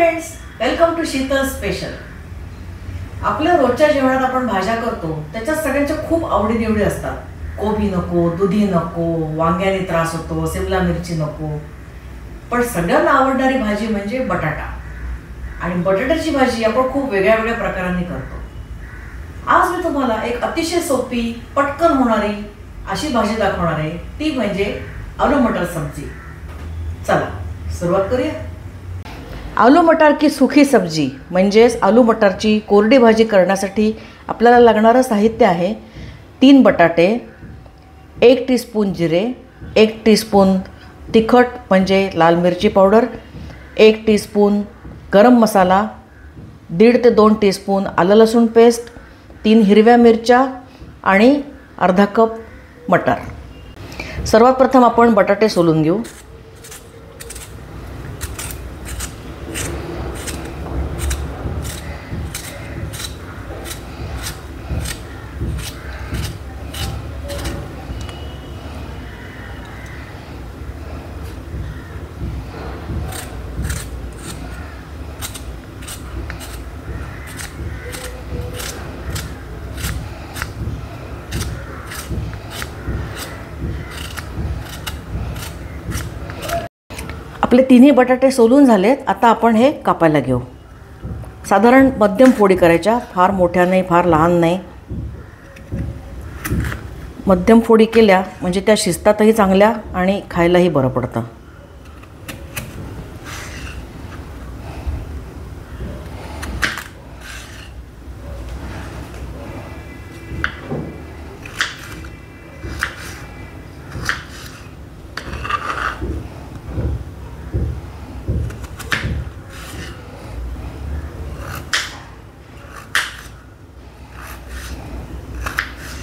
Friends, welcome to Sheetal special. आपल्या रोजच्या जेवणात आपण भाज्या करतो, त्याच्यात सगळ्यांच्या खूप आवडीनिवडी असतात। कोबी नको, दुधी नको, वांग्याने त्रास होतो, शिमला मिरची नको, पण सगळ्यांना आवडणारी भाजी म्हणजे बटाटा। आणि बटाट्याची भाजी आपण खूप वेगळ्या वेगळ्या प्रकारांनी करतो। आज मी तुम्हाला एक अतिशय सोपी, पटकन होणारी अशी भाजी दाखवणार आहे, ती म्हणजे आलू मटर सब्जी। चला सुरुवात करूया। आलू मटर की सूखी सब्जी म्हणजेच आलू मटरची कोरडी भाजी करण्यासाठी आपल्याला लागणारं साहित्य आहे 3 बटाटे, 1 टीस्पून जिरे, 1 टीस्पून तिखट म्हणजे लाल मिरची पावडर, 1 टीस्पून गरम मसाला, 1.5 ते 2 टीस्पून आलं लसूण पेस्ट, 3 हिरव्या मिरच्या आणि अर्धा कप मटर। सर्वात प्रथम आपण बटाटे सोलून घेऊ। आपले तिन्ही बटाटे सोलून झालेत। आता आपण हे कापायला घेऊ। साधारण मध्यम फोडी करायच्या, फार मोठ्या नाही, फार लहान नाही। मध्यम फोडी केल्या म्हणजे त्या शिजतातही चांगल्या आणि खायलाही बरं पडतं।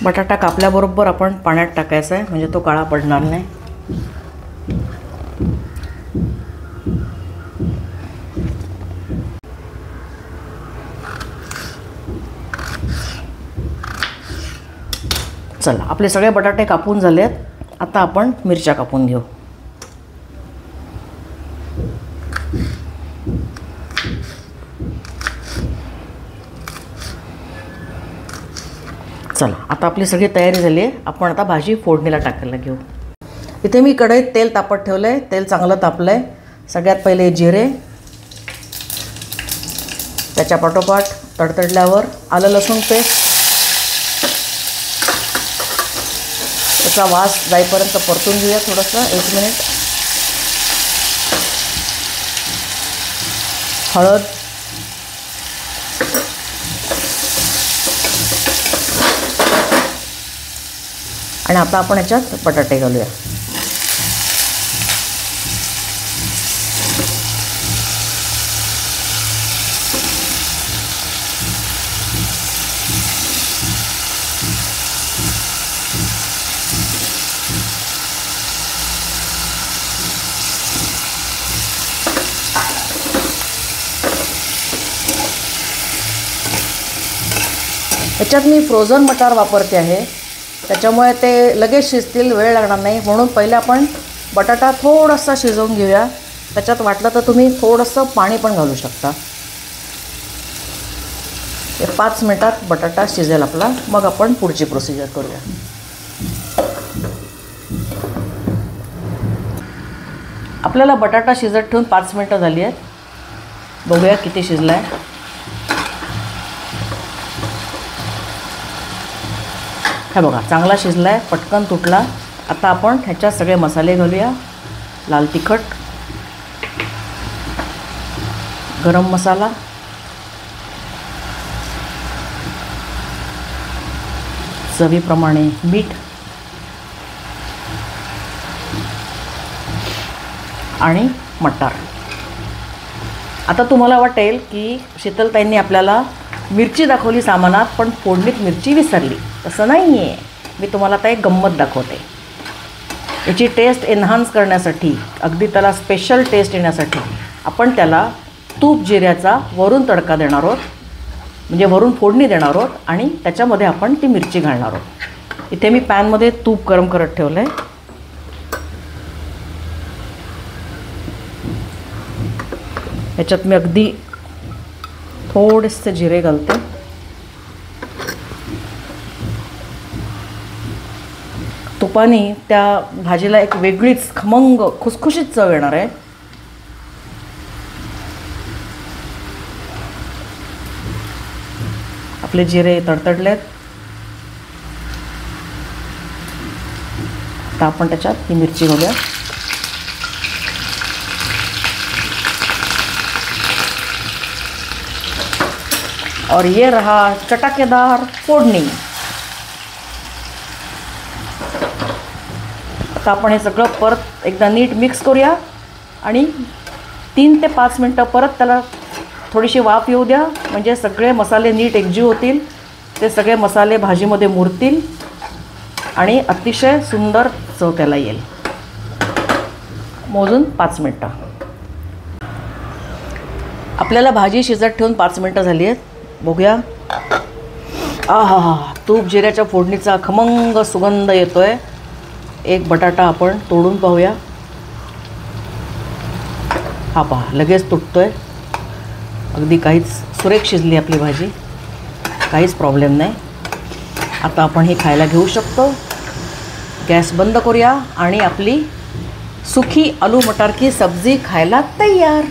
बटाटा कापल्याबरोबर आपण पाण्यात टाकायचा आहे, म्हणजे तो काळा पडणार नाही। चला, आपले सगळे बटाटे कापून झालेत। आता आपण मिरच्या कापून घेऊ। चला, आता आपली सगळी तयारी झाली आहे। आपण आता भाजी फोडणीला टाकायला घेऊ। इथे मी कढईत तेल तापत ठेवलं आहे। तेल चांगलं तापलं आहे। सगळ्यात पहिले जिरे, त्याच्या पाठोपाठ तडतडल्यावर आलं लसूण पेस्ट, त्याचा वास जाईपर्यंत परतून घेऊया थोडंसं 1 मिनिट। हळद, आणि आता आपण याच्यात बटाटे घालूया। याच्यात मी फ्रोझन मटार वापरते आहे, त्याच्यामुळे ते लगेच शिजतील, वेळ लागणार नाही। म्हणून पहिले आपण बटाटा थोडासा शिजवून घेऊया। त्याच्यात वाटलं तर तुम्ही थोडंसं पाणी पण घालू शकता। 5 मिनिटात बटाटा शिजेल आपला, मग आपण पुढची प्रोसिजर करूया। आपल्याला बटाटा शिजत ठेवून 5 मिनिटं झाली आहेत। बघूया किती शिजला आहे। हे बघा, चांगला शिजला आहे, पटकन तुटला। आता आपण ह्याच्यात सगळे मसाले घालूया। लाल तिखट, गरम मसाला, चवीप्रमाणे मीठ आणि मटार। आता तुम्हाला वाटेल की शीतलताईंनी आपल्याला मिरची दाखवली सामानात, पण फोडणीत मिरची विसरली। तसं नाही आहे, मी तुम्हाला आता एक गंमत दाखवते। याची टेस्ट एन्हान्स करण्यासाठी, अगदी त्याला स्पेशल टेस्ट येण्यासाठी आपण त्याला तूप जिऱ्याचा वरून तडका देणार आहोत, म्हणजे वरून फोडणी देणार आहोत आणि त्याच्यामध्ये आपण ती मिरची घालणार आहोत। इथे मी पॅनमध्ये तूप गरम करत ठेवलं आहे। ह्याच्यात मी अगदी थोडेसे जिरे घालते. तुपाने त्या भाजीला एक वेगळीच खमंग खुसखुशीत चव येणार आहे. आपले जिरे तडतडलेत. आता आपण त्याच्यात ही मिरची घालूया. और ये रहा चटकेदार फोडणी. आता आपण हे सगळं परत एकदा नीट मिक्स करूया आणि 3 ते 5 मिनटं परत त्याला थोडीशी वाफ येऊ द्या. म्हणजे सगळे मसाले नीट एकजीव होतील, ते सगळे मसाले भाजीमध्ये मुरतील आणि अतिशय सुंदर चव त्याला येईल. मोजून 5 मिनटं. आपल्याला भाजी शिजत ठेवून 5 मिनटं झाली आहेत. बघूया. आहा, तूप जिऱ्याच्या फोडणीचा खमंग सुगंध येतोय. एक बटाटा आपण तोडून पाहूया. हा पहा, लगेच तुटतोय. अगदी काहीच सुरेख शिजली आपली भाजी, काहीच प्रॉब्लेम नाही. आता आपण ही खायला घेऊ शकतो. गॅस बंद करूया आणि आपली सुखी आलू मटर की सब्जी खायला तयार.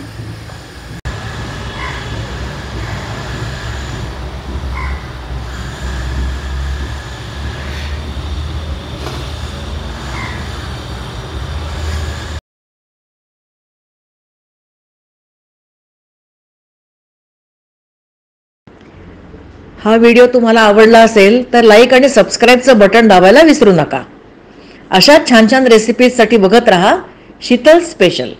हा व्हिडिओ तुम्हाला आवडला असेल तर लाईक आणि सबस्क्राईबचं बटन दाबायला विसरू नका. अशाच छान छान रेसिपीजसाठी बघत रहा शीतल स्पेशल.